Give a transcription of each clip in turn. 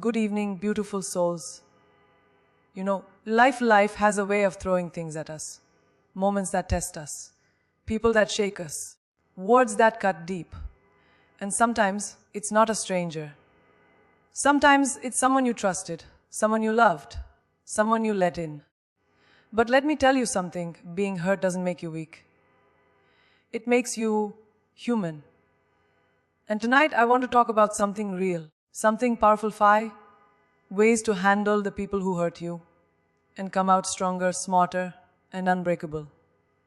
Good evening, beautiful souls. Life has a way of throwing things at us. Moments that test us. People that shake us. Words that cut deep. And sometimes it's not a stranger. Sometimes it's someone you trusted, someone you loved, someone you let in. But let me tell you something, being hurt doesn't make you weak. It makes you human. And tonight I want to talk about something real, something powerful. 5 ways to handle the people who hurt you and come out stronger, smarter, and unbreakable.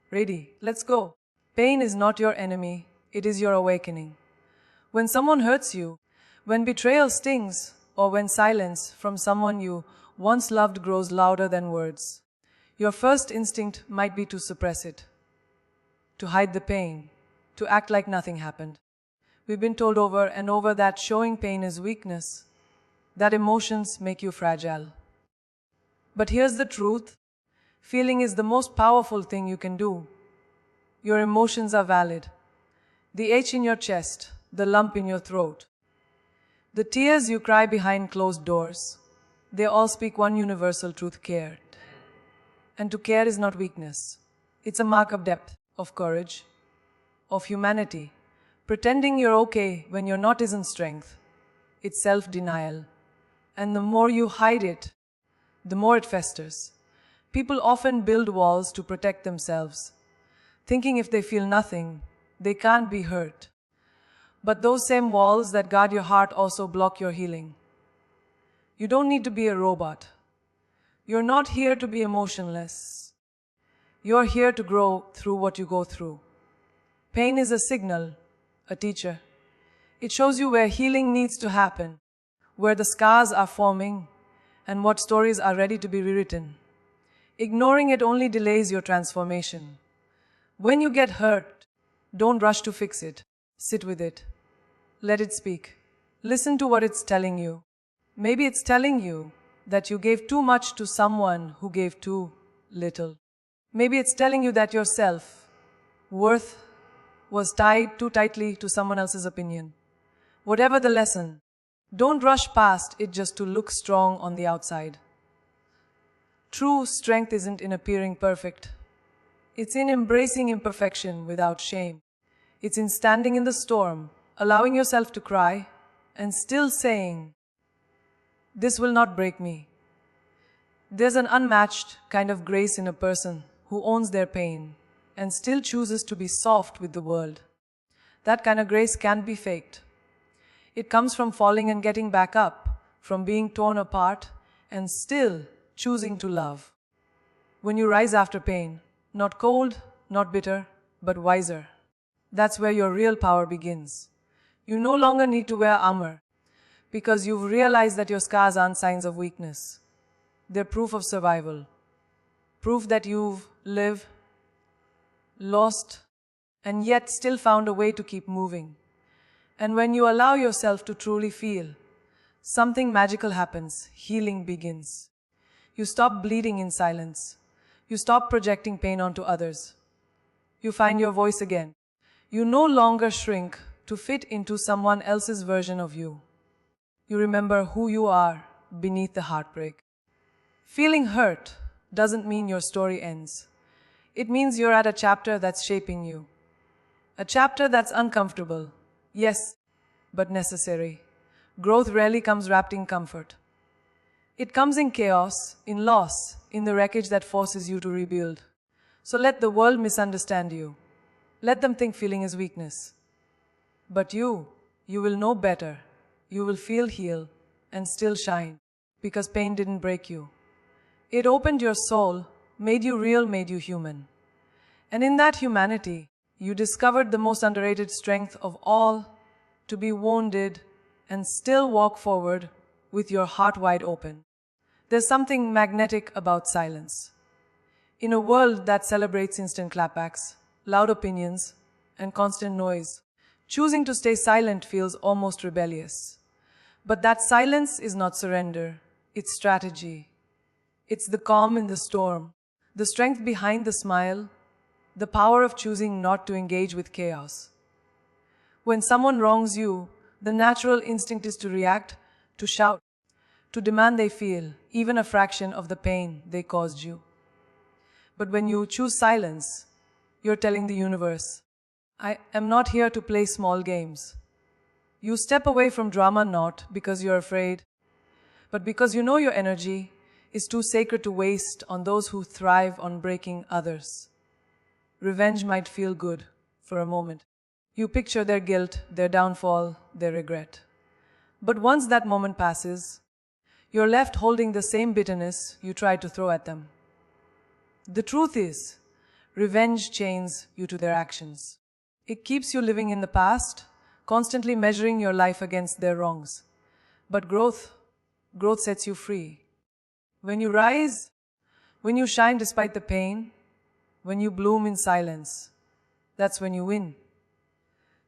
Ready? Let's go. Pain is not your enemy, it is your awakening. When someone hurts you, when betrayal stings, or when silence from someone you once loved grows louder than words, your first instinct might be to suppress it, to hide the pain, to act like nothing happened. We've been told over and over that showing pain is weakness, that emotions make you fragile. But here's the truth. Feeling is the most powerful thing you can do. Your emotions are valid. The ache in your chest, the lump in your throat, the tears you cry behind closed doors, they all speak one universal truth: care. And to care is not weakness. It's a mark of depth, of courage, of humanity. Pretending you're okay when you're not isn't strength. It's self-denial. And the more you hide it, the more it festers. People often build walls to protect themselves, thinking if they feel nothing, they can't be hurt. But those same walls that guard your heart also block your healing. You don't need to be a robot. You're not here to be emotionless. You're here to grow through what you go through. Pain is a signal, a teacher. It shows you where healing needs to happen, where the scars are forming, and what stories are ready to be rewritten. Ignoring it only delays your transformation. When you get hurt, don't rush to fix it. Sit with it. Let it speak. Listen to what it's telling you. Maybe it's telling you that you gave too much to someone who gave too little. Maybe it's telling you that your self-worth was tied too tightly to someone else's opinion. Whatever the lesson, don't rush past it just to look strong on the outside. True strength isn't in appearing perfect. It's in embracing imperfection without shame. It's in standing in the storm, allowing yourself to cry, and still saying, "This will not break me." There's an unmatched kind of grace in a person who owns their pain and still chooses to be soft with the world. That kind of grace can't be faked. It comes from falling and getting back up, from being torn apart and still choosing to love. When you rise after pain, not cold, not bitter, but wiser, that's where your real power begins. You no longer need to wear armor, because you've realized that your scars aren't signs of weakness. They're proof of survival. Proof that you've lived, lost, and yet still found a way to keep moving. And when you allow yourself to truly feel, something magical happens. Healing begins. You stop bleeding in silence. You stop projecting pain onto others. You find your voice again. You no longer shrink to fit into someone else's version of you. You remember who you are beneath the heartbreak. Feeling hurt doesn't mean your story ends. It means you're at a chapter that's shaping you. A chapter that's uncomfortable, yes, but necessary. Growth rarely comes wrapped in comfort. It comes in chaos, in loss, in the wreckage that forces you to rebuild. So let the world misunderstand you. Let them think feeling is weakness. But you will know better. You will feel heal and still shine, because pain didn't break you. It opened your soul, made you real, made you human. And in that humanity, you discovered the most underrated strength of all, to be wounded and still walk forward with your heart wide open. There's something magnetic about silence. In a world that celebrates instant clapbacks, loud opinions, and constant noise, choosing to stay silent feels almost rebellious. But that silence is not surrender, it's strategy. It's the calm in the storm, the strength behind the smile, the power of choosing not to engage with chaos. When someone wrongs you, the natural instinct is to react, to shout, to demand they feel even a fraction of the pain they caused you. But when you choose silence, you're telling the universe, I am not here to play small games. You step away from drama not because you're afraid, but because you know your energy is too sacred to waste on those who thrive on breaking others. Revenge might feel good for a moment. You picture their guilt, their downfall, their regret. But once that moment passes, you're left holding the same bitterness you tried to throw at them. The truth is, revenge chains you to their actions. It keeps you living in the past, constantly measuring your life against their wrongs. But growth sets you free. When you rise, when you shine despite the pain, when you bloom in silence, that's when you win.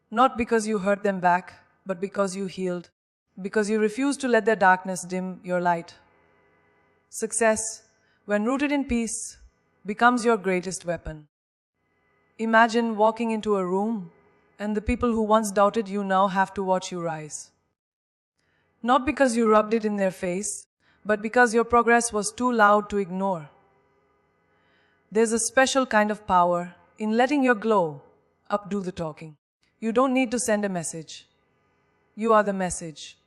Not because you hurt them back, but because you healed. Because you refuse to let their darkness dim your light. Success, when rooted in peace, becomes your greatest weapon. Imagine walking into a room, and the people who once doubted you now have to watch you rise. Not because you rubbed it in their face, but because your progress was too loud to ignore. There's a special kind of power in letting your glow up do the talking. You don't need to send a message. You are the message.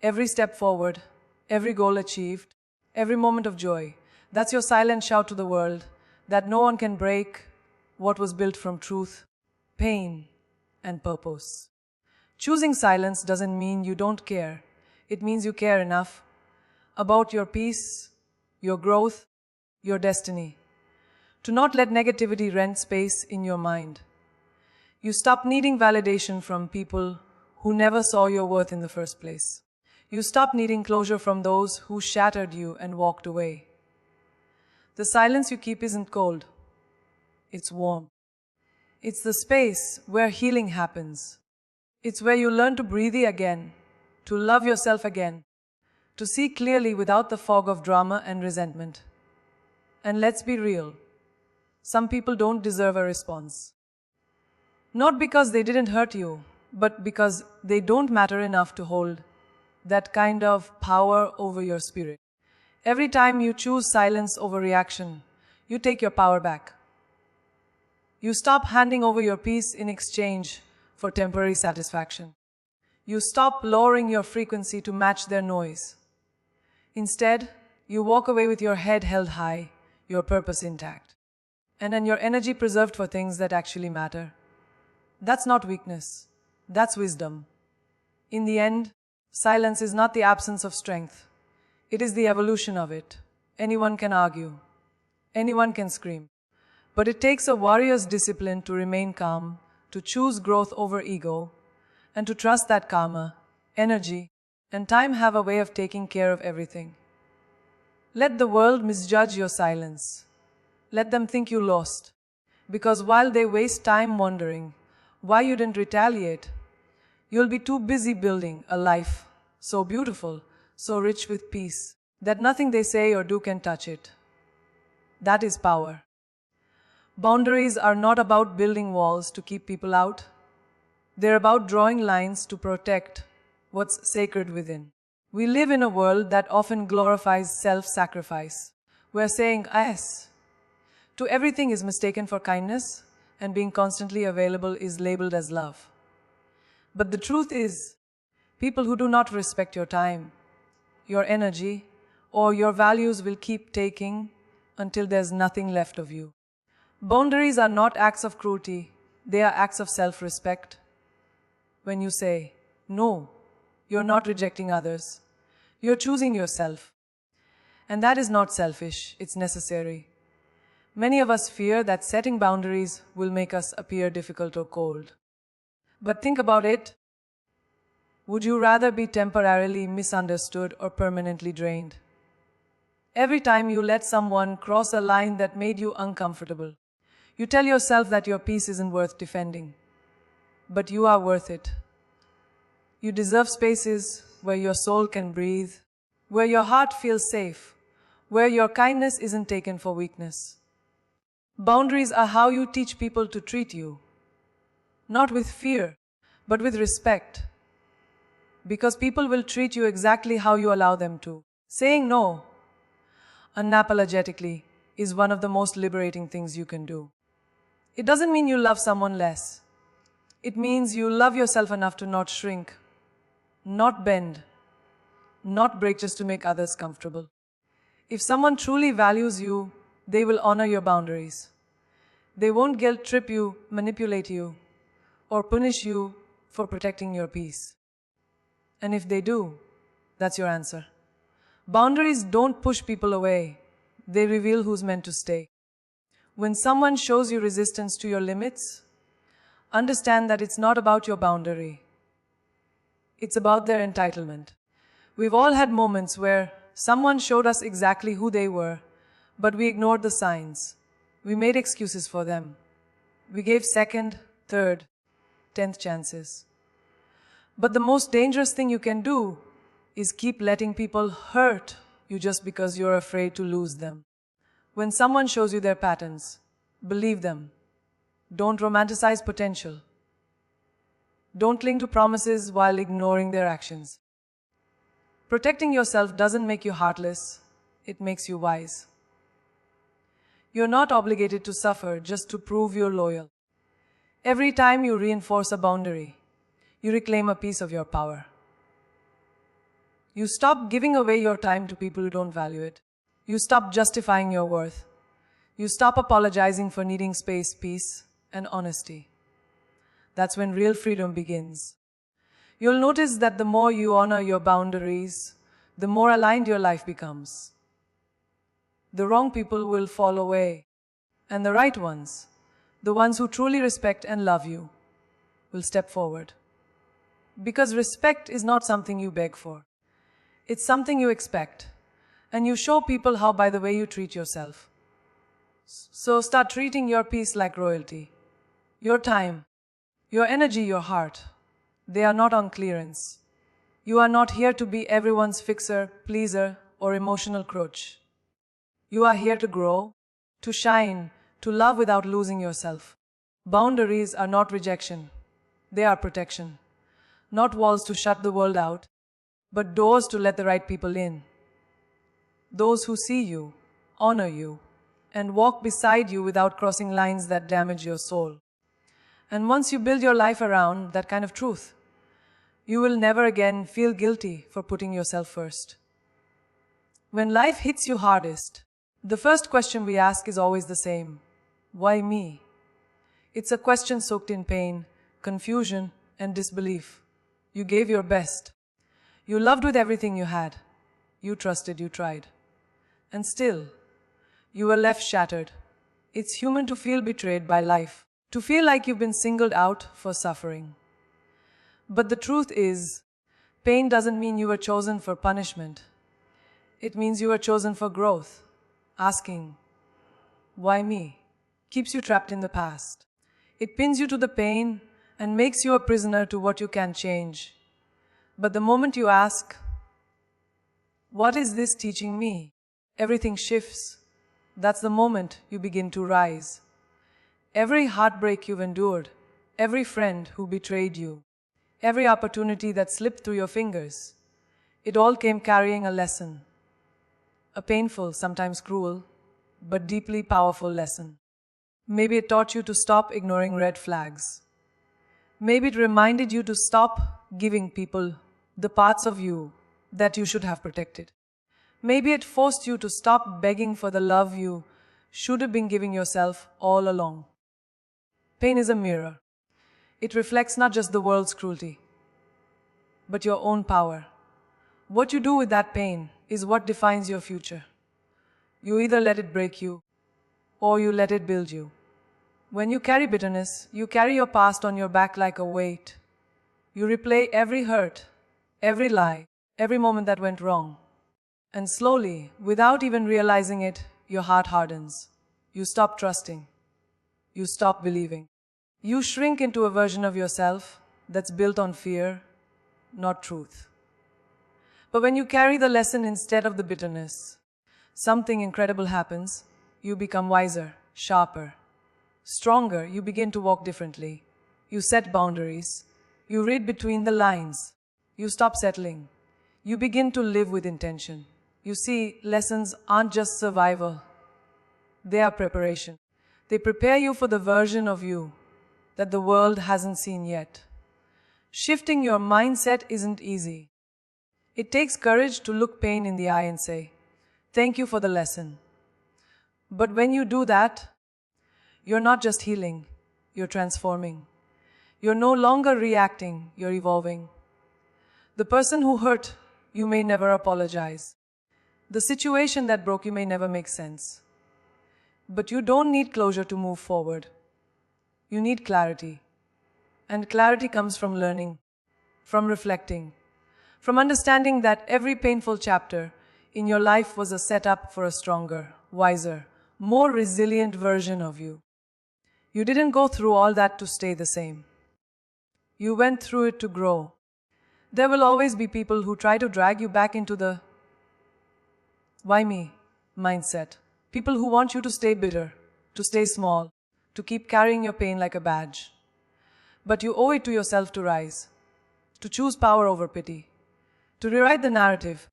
Every step forward, every goal achieved, every moment of joy, that's your silent shout to the world that no one can break what was built from truth, pain, and purpose. Choosing silence doesn't mean you don't care. It means you care enough about your peace, your growth, your destiny, to not let negativity rent space in your mind. You stop needing validation from people who never saw your worth in the first place. You stop needing closure from those who shattered you and walked away. The silence you keep isn't cold. It's warm. It's the space where healing happens. It's where you learn to breathe again, to love yourself again, to see clearly without the fog of drama and resentment. And let's be real, some people don't deserve a response. Not because they didn't hurt you, but because they don't matter enough to hold that kind of power over your spirit. Every time you choose silence over reaction, you take your power back. You stop handing over your peace in exchange for temporary satisfaction. You stop lowering your frequency to match their noise. Instead, you walk away with your head held high, your purpose intact, and your energy preserved for things that actually matter. That's not weakness. That's wisdom. In the end, silence is not the absence of strength. It is the evolution of it. Anyone can argue. Anyone can scream. But it takes a warrior's discipline to remain calm, to choose growth over ego, and to trust that karma, energy, and time have a way of taking care of everything. Let the world misjudge your silence. Let them think you lost. Because while they waste time wondering why you didn't retaliate, you'll be too busy building a life so beautiful, so rich with peace, that nothing they say or do can touch it. That is power. Boundaries are not about building walls to keep people out. They're about drawing lines to protect what's sacred within. We live in a world that often glorifies self-sacrifice, where saying yes to everything is mistaken for kindness, and being constantly available is labeled as love. But the truth is, people who do not respect your time, your energy, or your values will keep taking until there's nothing left of you. Boundaries are not acts of cruelty, they are acts of self-respect. When you say no, you're not rejecting others, you're choosing yourself. And that is not selfish, it's necessary. Many of us fear that setting boundaries will make us appear difficult or cold. But think about it. Would you rather be temporarily misunderstood or permanently drained? Every time you let someone cross a line that made you uncomfortable, you tell yourself that your peace isn't worth defending. But you are worth it. You deserve spaces where your soul can breathe, where your heart feels safe, where your kindness isn't taken for weakness. Boundaries are how you teach people to treat you, not with fear, but with respect. Because people will treat you exactly how you allow them to. Saying no, unapologetically, is one of the most liberating things you can do. It doesn't mean you love someone less. It means you love yourself enough to not shrink, not bend, not break just to make others comfortable. If someone truly values you, they will honor your boundaries. They won't guilt trip you, manipulate you, or punish you for protecting your peace. And if they do, that's your answer. Boundaries don't push people away. They reveal who's meant to stay. When someone shows you resistance to your limits, understand that it's not about your boundary. It's about their entitlement. We've all had moments where someone showed us exactly who they were, but we ignored the signs. We made excuses for them. We gave second, third, 10th chances. But the most dangerous thing you can do is keep letting people hurt you just because you're afraid to lose them. When someone shows you their patterns, believe them. Don't romanticize potential. Don't cling to promises while ignoring their actions. Protecting yourself doesn't make you heartless, it makes you wise. You're not obligated to suffer just to prove you're loyal. Every time you reinforce a boundary, you reclaim a piece of your power. You stop giving away your time to people who don't value it. You stop justifying your worth. You stop apologizing for needing space, peace, and honesty. That's when real freedom begins. You'll notice that the more you honor your boundaries, the more aligned your life becomes. The wrong people will fall away, and the right ones, the ones who truly respect and love you, will step forward. Because respect is not something you beg for. It's something you expect, and you show people how by the way you treat yourself. So start treating your peace like royalty. Your time, your energy, your heart, they are not on clearance. You are not here to be everyone's fixer, pleaser, or emotional crutch. You are here to grow, to shine, to love without losing yourself. Boundaries are not rejection. They are protection. Not walls to shut the world out, but doors to let the right people in. Those who see you, honor you, and walk beside you without crossing lines that damage your soul. And once you build your life around that kind of truth, you will never again feel guilty for putting yourself first. When life hits you hardest, the first question we ask is always the same. Why me? It's a question soaked in pain, confusion, and disbelief. You gave your best. You loved with everything you had. You trusted, you tried. And still, you were left shattered. It's human to feel betrayed by life, to feel like you've been singled out for suffering. But the truth is, pain doesn't mean you were chosen for punishment. It means you were chosen for growth. Asking, why me? Keeps you trapped in the past. It pins you to the pain and makes you a prisoner to what you can change. But the moment you ask, what is this teaching me? Everything shifts. That's the moment you begin to rise. Every heartbreak you've endured, every friend who betrayed you, every opportunity that slipped through your fingers, it all came carrying a lesson. A painful, sometimes cruel, but deeply powerful lesson. Maybe it taught you to stop ignoring red flags. Maybe it reminded you to stop giving people the parts of you that you should have protected. Maybe it forced you to stop begging for the love you should have been giving yourself all along. Pain is a mirror. It reflects not just the world's cruelty, but your own power. What you do with that pain is what defines your future. You either let it break you, or you let it build you. When you carry bitterness, you carry your past on your back like a weight. You replay every hurt, every lie, every moment that went wrong. And slowly, without even realizing it, your heart hardens. You stop trusting. You stop believing. You shrink into a version of yourself that's built on fear, not truth. But when you carry the lesson instead of the bitterness, something incredible happens. You become wiser, sharper, stronger. You begin to walk differently. You set boundaries. You read between the lines. You stop settling. You begin to live with intention. You see, lessons aren't just survival, they are preparation. They prepare you for the version of you that the world hasn't seen yet. Shifting your mindset isn't easy. It takes courage to look pain in the eye and say, "Thank you for the lesson." But when you do that, you're not just healing, you're transforming. You're no longer reacting, you're evolving. The person who hurt you may never apologize. The situation that broke you may never make sense. But you don't need closure to move forward. You need clarity. And clarity comes from learning, from reflecting, from understanding that every painful chapter in your life was a setup for a stronger, wiser, more resilient version of you. You didn't go through all that to stay the same. You went through it to grow. There will always be people who try to drag you back into the "why me" mindset. People who want you to stay bitter, to stay small, to keep carrying your pain like a badge. But you owe it to yourself to rise, to choose power over pity, to rewrite the narrative.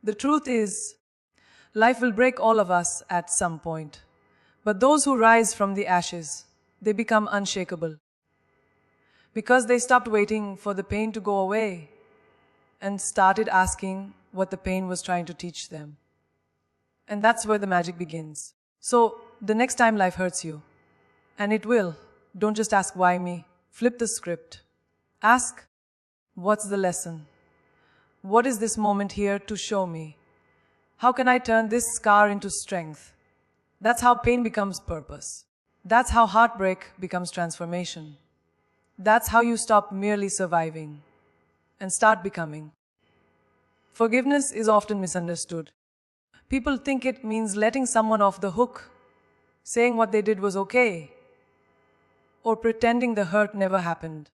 The truth is, life will break all of us at some point. But those who rise from the ashes, they become unshakable. Because they stopped waiting for the pain to go away and started asking what the pain was trying to teach them. And that's where the magic begins. So, the next time life hurts you, and it will, don't just ask "why me?" Flip the script. Ask, "What's the lesson? What is this moment here to show me? How can I turn this scar into strength?" That's how pain becomes purpose. That's how heartbreak becomes transformation. That's how you stop merely surviving and start becoming. Forgiveness is often misunderstood. People think it means letting someone off the hook, saying what they did was okay, or pretending the hurt never happened.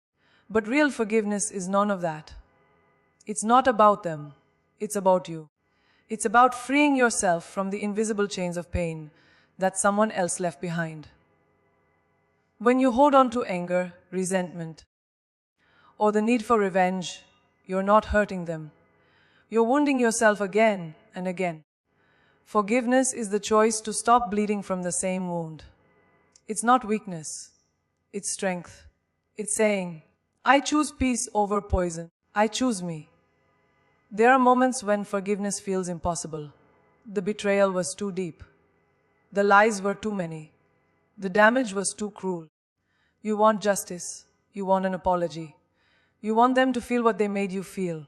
But real forgiveness is none of that. It's not about them, it's about you. It's about freeing yourself from the invisible chains of pain that someone else left behind. When you hold on to anger, resentment, or the need for revenge, you're not hurting them. You're wounding yourself again and again. Forgiveness is the choice to stop bleeding from the same wound. It's not weakness, it's strength. It's saying, "I choose peace over poison. I choose me." There are moments when forgiveness feels impossible. The betrayal was too deep. The lies were too many. The damage was too cruel. You want justice. You want an apology. You want them to feel what they made you feel.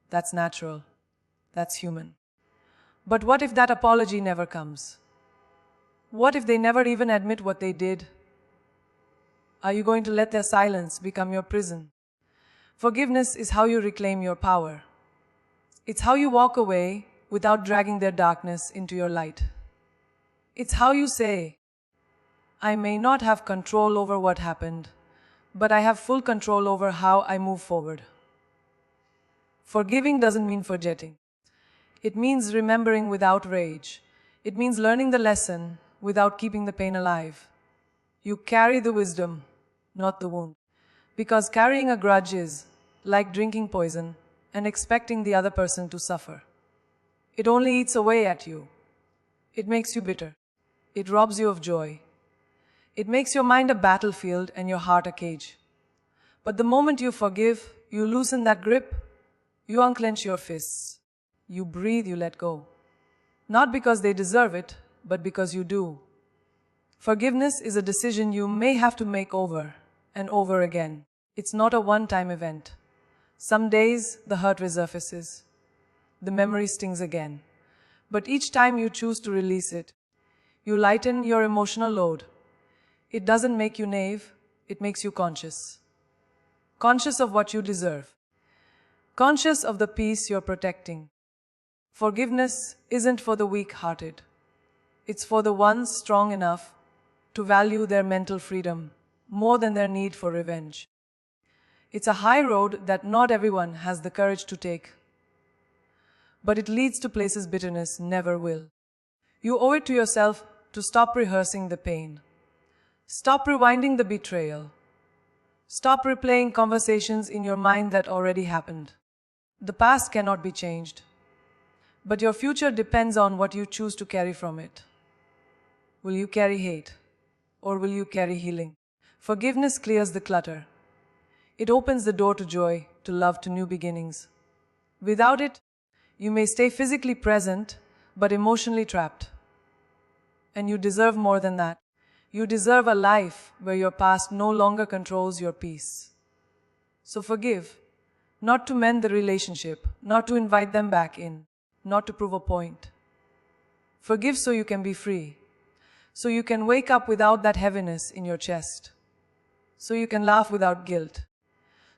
That's natural. That's human. But what if that apology never comes? What if they never even admit what they did? Are you going to let their silence become your prison? Forgiveness is how you reclaim your power. It's how you walk away without dragging their darkness into your light. It's how you say, "I may not have control over what happened, but I have full control over how I move forward." Forgiving doesn't mean forgetting. It means remembering without rage. It means learning the lesson without keeping the pain alive. You carry the wisdom, not the wound. Because carrying a grudge is like drinking poison and expecting the other person to suffer. It only eats away at you. It makes you bitter. It robs you of joy. It makes your mind a battlefield and your heart a cage. But the moment you forgive, you loosen that grip, you unclench your fists. You breathe, you let go. Not because they deserve it, but because you do. Forgiveness is a decision you may have to make over and over again. It's not a one-time event. Some days the hurt resurfaces. The memory stings again. But each time you choose to release it, you lighten your emotional load. It doesn't make you naive, it makes you conscious. Conscious of what you deserve. Conscious of the peace you're protecting. Forgiveness isn't for the weak-hearted. It's for the ones strong enough to value their mental freedom more than their need for revenge. It's a high road that not everyone has the courage to take. But it leads to places bitterness never will. You owe it to yourself to stop rehearsing the pain. Stop rewinding the betrayal. Stop replaying conversations in your mind that already happened. The past cannot be changed. But your future depends on what you choose to carry from it. Will you carry hate? Or will you carry healing? Forgiveness clears the clutter. It opens the door to joy, to love, to new beginnings. Without it, you may stay physically present, but emotionally trapped. And you deserve more than that. You deserve a life where your past no longer controls your peace. So forgive, not to mend the relationship, not to invite them back in, not to prove a point. Forgive so you can be free, so you can wake up without that heaviness in your chest, so you can laugh without guilt,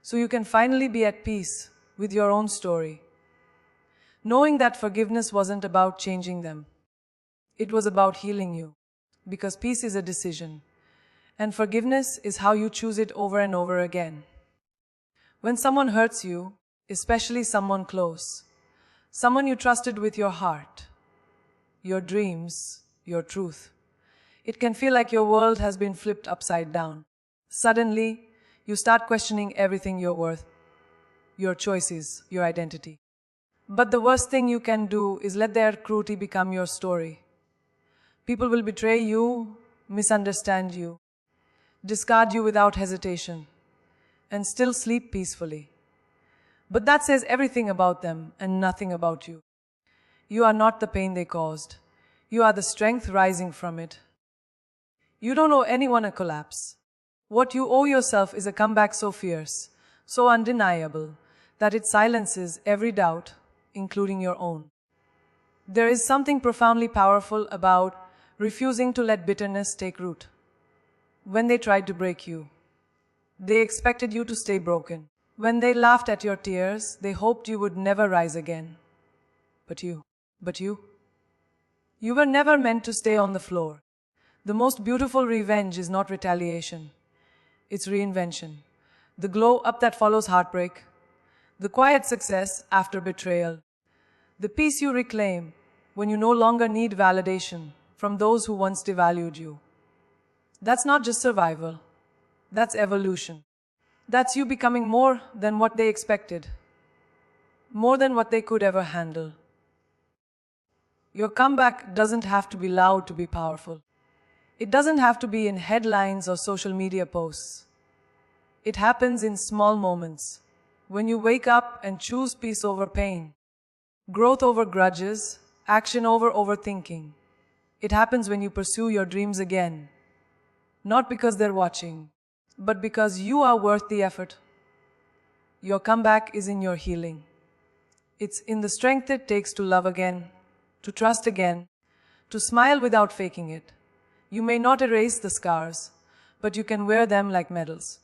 so you can finally be at peace with your own story. Knowing that forgiveness wasn't about changing them. It was about healing you. Because peace is a decision. And forgiveness is how you choose it over and over again. When someone hurts you, especially someone close, someone you trusted with your heart, your dreams, your truth, it can feel like your world has been flipped upside down. Suddenly, you start questioning everything you're worth, your choices, your identity. But the worst thing you can do is let their cruelty become your story. People will betray you, misunderstand you, discard you without hesitation, and still sleep peacefully. But that says everything about them and nothing about you. You are not the pain they caused. You are the strength rising from it. You don't owe anyone a collapse. What you owe yourself is a comeback so fierce, so undeniable, that it silences every doubt, including your own. There is something profoundly powerful about refusing to let bitterness take root. When they tried to break you, they expected you to stay broken. When they laughed at your tears, they hoped you would never rise again. But you were never meant to stay on the floor. The most beautiful revenge is not retaliation. It's reinvention. The glow up that follows heartbreak. The quiet success after betrayal. The peace you reclaim when you no longer need validation from those who once devalued you. That's not just survival. That's evolution. That's you becoming more than what they expected. More than what they could ever handle. Your comeback doesn't have to be loud to be powerful. It doesn't have to be in headlines or social media posts. It happens in small moments. When you wake up and choose peace over pain. Growth over grudges, action over overthinking. It happens when you pursue your dreams again. Not because they're watching, but because you are worth the effort. Your comeback is in your healing. It's in the strength it takes to love again, to trust again, to smile without faking it. You may not erase the scars, but you can wear them like medals.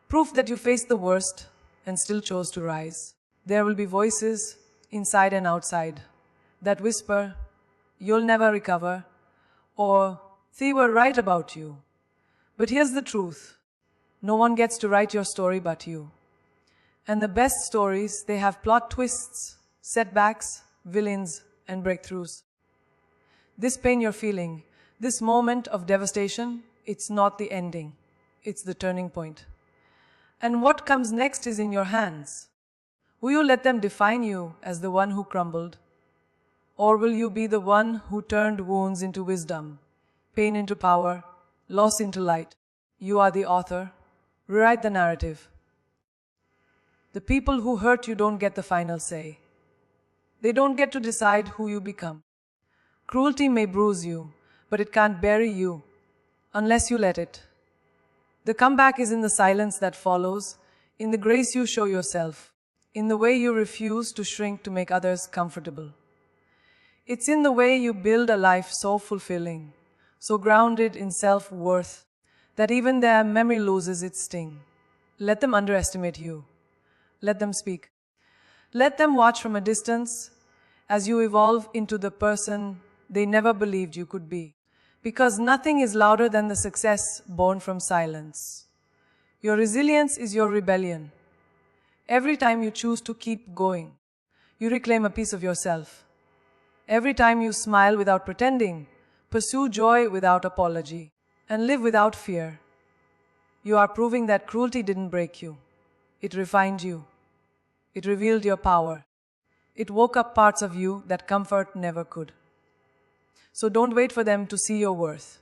Proof that you faced the worst and still chose to rise. There will be voices, inside and outside, that whisper, "You'll never recover," or "They were right about you." But here's the truth. No one gets to write your story but you. And the best stories, they have plot twists, setbacks, villains, and breakthroughs. This pain you're feeling, this moment of devastation, it's not the ending. It's the turning point. And what comes next is in your hands. Will you let them define you as the one who crumbled? Or will you be the one who turned wounds into wisdom, pain into power, loss into light? You are the author. Rewrite the narrative. The people who hurt you don't get the final say. They don't get to decide who you become. Cruelty may bruise you, but it can't bury you unless you let it. The comeback is in the silence that follows, in the grace you show yourself, in the way you refuse to shrink to make others comfortable. It's in the way you build a life so fulfilling, so grounded in self-worth, that even their memory loses its sting. Let them underestimate you. Let them speak. Let them watch from a distance as you evolve into the person they never believed you could be. Because nothing is louder than the success born from silence. Your resilience is your rebellion. Every time you choose to keep going, you reclaim a piece of yourself. Every time you smile without pretending, pursue joy without apology, and live without fear, you are proving that cruelty didn't break you. It refined you. It revealed your power. It woke up parts of you that comfort never could. So don't wait for them to see your worth.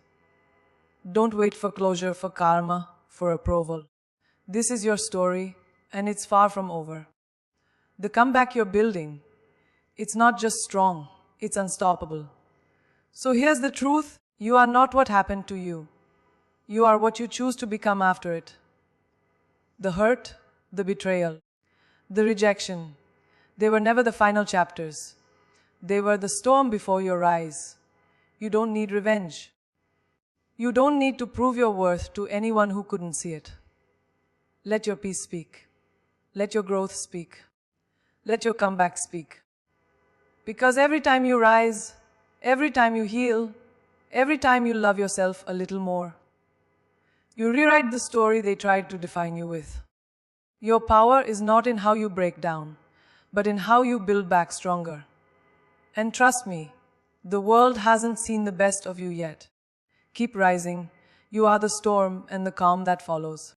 Don't wait for closure, for karma, for approval. This is your story, and it's far from over. The comeback you're building, it's not just strong, it's unstoppable. So here's the truth: you are not what happened to you. You are what you choose to become after it. The hurt, the betrayal, the rejection, they were never the final chapters. They were the storm before your eyes. You don't need revenge. You don't need to prove your worth to anyone who couldn't see it. Let your peace speak. Let your growth speak. Let your comeback speak. Because every time you rise, every time you heal, every time you love yourself a little more, you rewrite the story they tried to define you with. Your power is not in how you break down, but in how you build back stronger. And trust me, the world hasn't seen the best of you yet. Keep rising. You are the storm and the calm that follows.